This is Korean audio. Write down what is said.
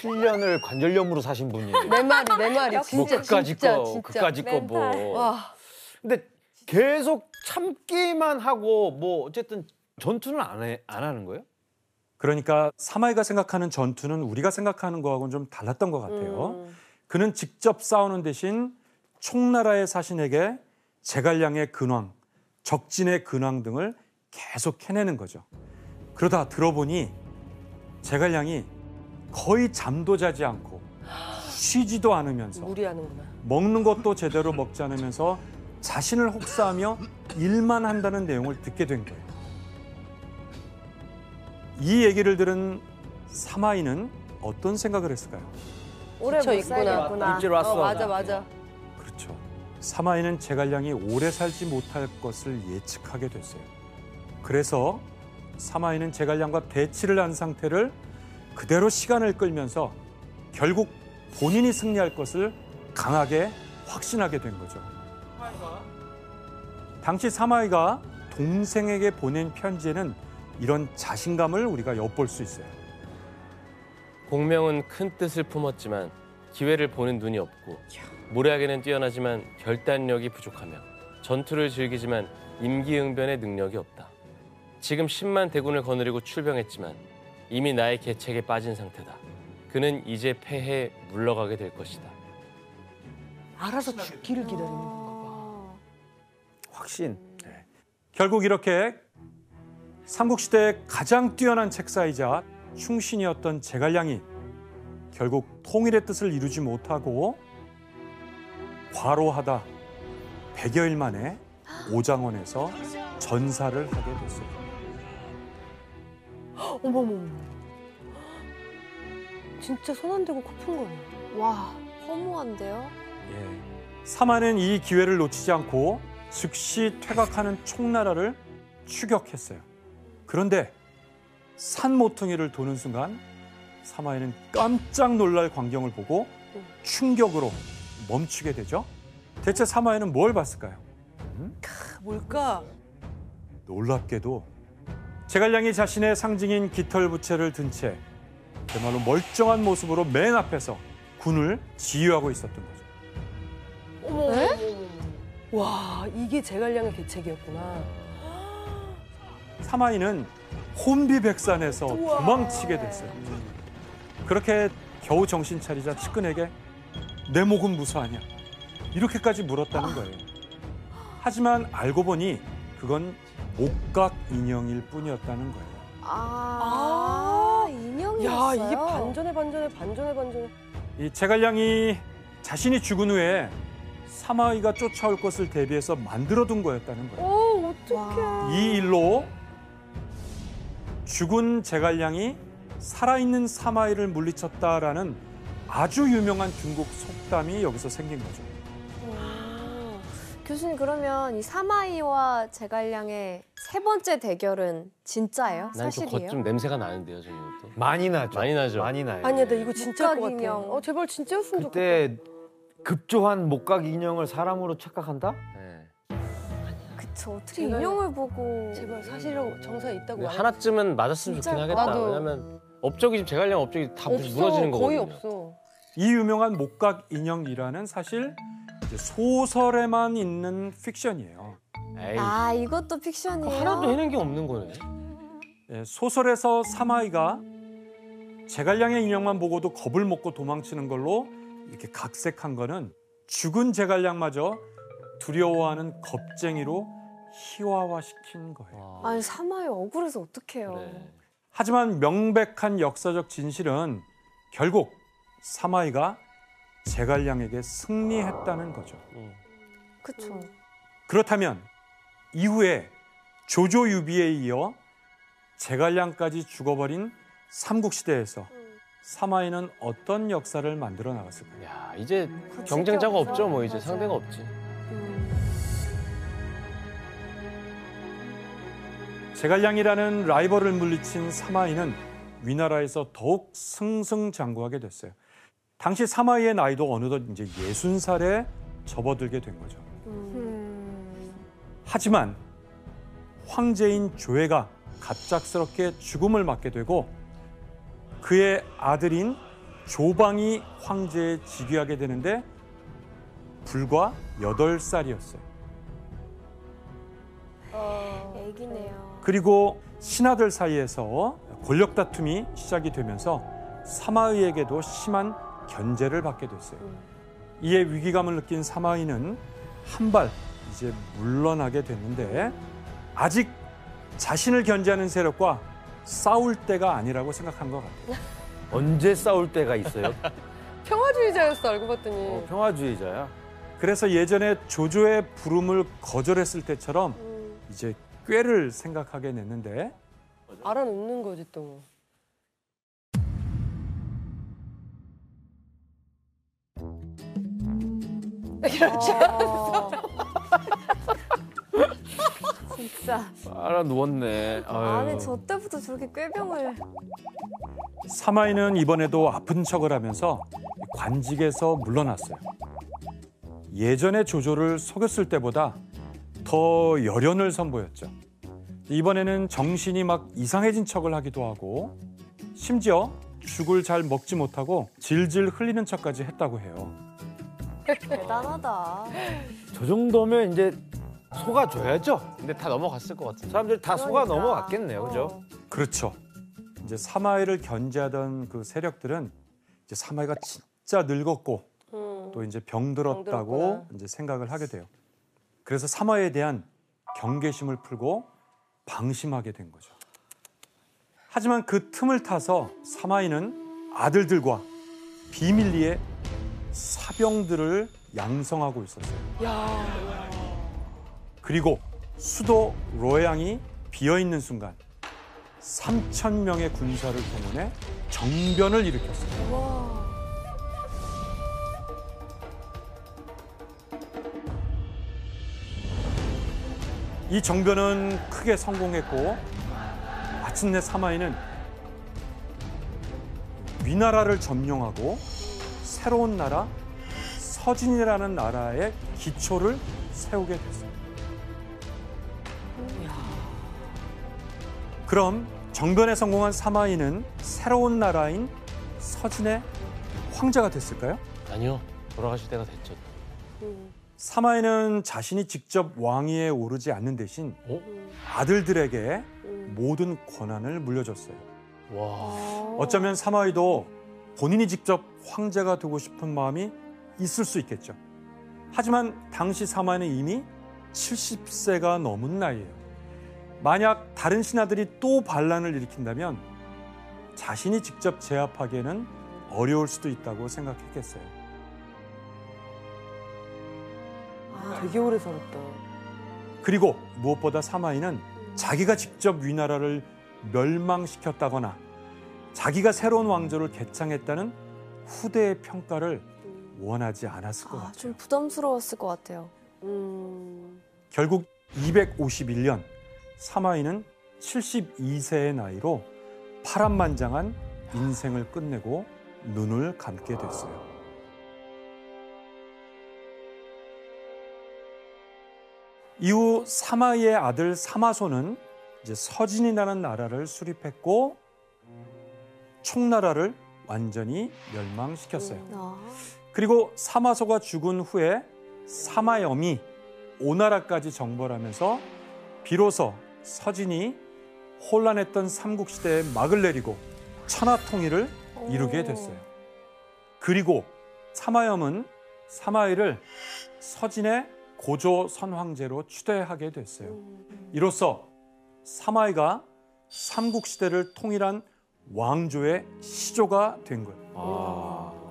7년을 관절염으로 사신 분이에요. 내 말이 뭐 진짜 그까짓 진짜 거, 진짜. 그까짓 거 뭐. 와. 근데 계속 참기만 하고 뭐 어쨌든 전투는 안 하는 거예요? 그러니까 사마이가 생각하는 전투는 우리가 생각하는 거하고는 좀 달랐던 것 같아요. 그는 직접 싸우는 대신 총나라의 사신에게 제갈량의 근황, 적진의 근황 등을 계속 해내는 거죠. 그러다 들어보니 제갈량이 거의 잠도 자지 않고 쉬지도 않으면서 무리하는구나. 먹는 것도 제대로 먹지 않으면서 자신을 혹사하며 일만 한다는 내용을 듣게 된 거예요. 이 얘기를 들은 사마이는 어떤 생각을 했을까요? 오래 못 있구나. 살겠구나. 일찍 왔어. 맞아. 그렇죠. 사마이는 제갈량이 오래 살지 못할 것을 예측하게 됐어요. 그래서 사마이는 제갈량과 대치를 한 상태를 그대로 시간을 끌면서 결국 본인이 승리할 것을 강하게 확신하게 된 거죠. 당시 사마이가 동생에게 보낸 편지에는 이런 자신감을 우리가 엿볼 수 있어요. 공명은 큰 뜻을 품었지만 기회를 보는 눈이 없고 모래하게는 뛰어나지만 결단력이 부족하며 전투를 즐기지만 임기응변의 능력이 없다. 지금 10만 대군을 거느리고 출병했지만 이미 나의 계책에 빠진 상태다. 그는 이제 패해에 물러가게 될 것이다. 알아서 죽기를 기다리는 건가 봐. 확신. 결국 이렇게 삼국시대의 가장 뛰어난 책사이자 충신이었던 제갈량이 결국 통일의 뜻을 이루지 못하고 과로하다 100여일 만에 오장원에서 전사를 하게 됐어요. 어머머. 진짜 손 안 대고 코 푼 거네. 와, 허무한데요? 사마는 이 기회를 놓치지 않고 즉시 퇴각하는 총나라를 추격했어요. 그런데 산 모퉁이를 도는 순간 사마이는 깜짝 놀랄 광경을 보고 충격으로 멈추게 되죠. 대체 사마이는 뭘 봤을까요? 뭘까? 놀랍게도 제갈량이 자신의 상징인 깃털부채를 든 채 그야말로 멀쩡한 모습으로 맨 앞에서 군을 지휘하고 있었던 거죠. 어머. 와, 이게 제갈량의 계책이었구나. 사마이는 혼비백산에서 도망치게 됐어요. 그렇게 겨우 정신 차리자 측근에게 내 목은 무사하냐 이렇게까지 물었다는 거예요. 하지만 알고 보니 그건 목각 인형일 뿐이었다는 거예요. 인형이었어요? 야, 이게 반전에. 이 제갈량이 자신이 죽은 후에 사마이가 쫓아올 것을 대비해서 만들어둔 거였다는 거예요. 어떡해. 이 일로 죽은 제갈량이 살아있는 사마이를 물리쳤다라는 아주 유명한 중국 속담이 여기서 생긴 거죠. 교수님, 그러면 이 사마이와 제갈량의 세 번째 대결은 진짜예요? 난 좀 사실이에요? 좀 냄새가 나는데요, 저기 이것도. 많이 나죠. 많이 나죠. 많이 나요. 아니야, 나 이거 진짜일 것 목각 같아. 인형. 제발 진짜였으면 좋겠다. 그때 급조한 목각 인형을 사람으로 착각한다? 네. 그쵸, 어떻게 제발- 인형을 보고. 제발 사실이라고 정사에 있다고. 근데 하나쯤은 맞았으면 진짜 좋긴 하겠다. 나도. 왜냐면 업적이 지금 제갈량 업적이 다 없어, 무너지는 거거든요. 거의 없어. 이 유명한 목각 인형이라는 사실 이제 소설에만 있는 픽션이에요. 에이, 아, 이것도 픽션이에요? 하나도 해낸 게 없는 거네. 소설에서 사마이가 제갈량의 인형만 보고도 겁을 먹고 도망치는 걸로 이렇게 각색한 거는 죽은 제갈량마저 두려워하는 겁쟁이로 희화화시킨 거예요. 아니, 사마이 억울해서 어떡해요. 네. 하지만 명백한 역사적 진실은 결국 사마이가 제갈량에게 승리했다는 거죠. 그쵸. 그렇다면 이후에 조조유비에 이어 제갈량까지 죽어버린 삼국시대에서 사마이는 어떤 역사를 만들어 나갔을까요? 야, 이제 경쟁자가 없죠, 뭐 이제 맞아. 상대가 없지. 제갈량이라는 라이벌을 물리친 사마이는 위나라에서 더욱 승승장구하게 됐어요. 당시 사마이의 나이도 어느덧 이제 60살에 접어들게 된 거죠. 하지만 황제인 조회가 갑작스럽게 죽음을 맞게 되고 그의 아들인 조방이 황제에 즉위하게 되는데 불과 8살이었어요. 애기네요. 그리고 신하들 사이에서 권력 다툼이 시작이 되면서 사마의에게도 심한 견제를 받게 됐어요. 이에 위기감을 느낀 사마의는 한 발 이제 물러나게 됐는데 아직 자신을 견제하는 세력과 싸울 때가 아니라고 생각한 것 같아요. 언제 싸울 때가 있어요? 평화주의자였어 알고 봤더니. 평화주의자야. 그래서 예전에 조조의 부름을 거절했을 때처럼 이제 꾀를 생각하게 됐는데 알아놓는 거지 또. 진짜. 알아 누웠네. 아니 저 때부터 저렇게 꾀병을. 사마이는 이번에도 아픈 척을 하면서 관직에서 물러났어요. 예전에 조조를 속였을 때보다 더 열연을 선보였죠. 이번에는 정신이 막 이상해진 척을 하기도 하고 심지어 죽을 잘 먹지 못하고 질질 흘리는 척까지 했다고 해요. 대단하다. 저 정도면 이제 속아줘야죠. 근데 다 넘어갔을 것 같은데. 사람들이 다 속아 그러니까. 넘어갔겠네요, 그죠? 그렇죠. 이제 사마이를 견제하던 그 세력들은 이제 사마이가 진짜 늙었고 또 이제 병들었다고 병들었구나. 이제 생각을 하게 돼요. 그래서 사마이에 대한 경계심을 풀고 방심하게 된 거죠. 하지만 그 틈을 타서 사마이는 아들들과 비밀리에 사병들을 양성하고 있었어요. 그리고 수도 로에앙이 비어있는 순간 3,000명의 군사를 동원해 정변을 일으켰어요. 이 정변은 크게 성공했고 마침내 사마이는 위나라를 점령하고 새로운 나라 서진이라는 나라의 기초를 세우게 됐어요. 그럼 정변에 성공한 사마이는 새로운 나라인 서진의 황제가 됐을까요? 아니요. 돌아가실 때가 됐죠. 사마이는 자신이 직접 왕위에 오르지 않는 대신 아들들에게 모든 권한을 물려줬어요. 와. 어쩌면 사마이도 본인이 직접 황제가 되고 싶은 마음이 있을 수 있겠죠. 하지만 당시 사마이는 이미 70세가 넘은 나이예요. 만약 다른 신하들이 또 반란을 일으킨다면 자신이 직접 제압하기에는 어려울 수도 있다고 생각했겠어요. 되게 오래 살았다. 그리고 무엇보다 사마이는 자기가 직접 위나라를 멸망시켰다거나 자기가 새로운 왕조를 개창했다는 후대의 평가를 원하지 않았을 것 같아요. 좀 부담스러웠을 것 같아요. 결국 251년 사마이는 72세의 나이로 파란만장한 인생을 끝내고 눈을 감게 됐어요. 이후 사마이의 아들 사마소는 이제 서진이라는 나라를 수립했고 총나라를 완전히 멸망시켰어요. 그리고 사마소가 죽은 후에 사마염이 오나라까지 정벌 하면서 비로소 서진이 혼란했던 삼국시대에 막을 내리고 천하통일을 이루게 됐어요. 그리고 사마염은 사마이를 서진의 고조 선황제로 추대하게 됐어요. 이로써 사마이가 삼국시대를 통일한 왕조의 시조가 된 거예요.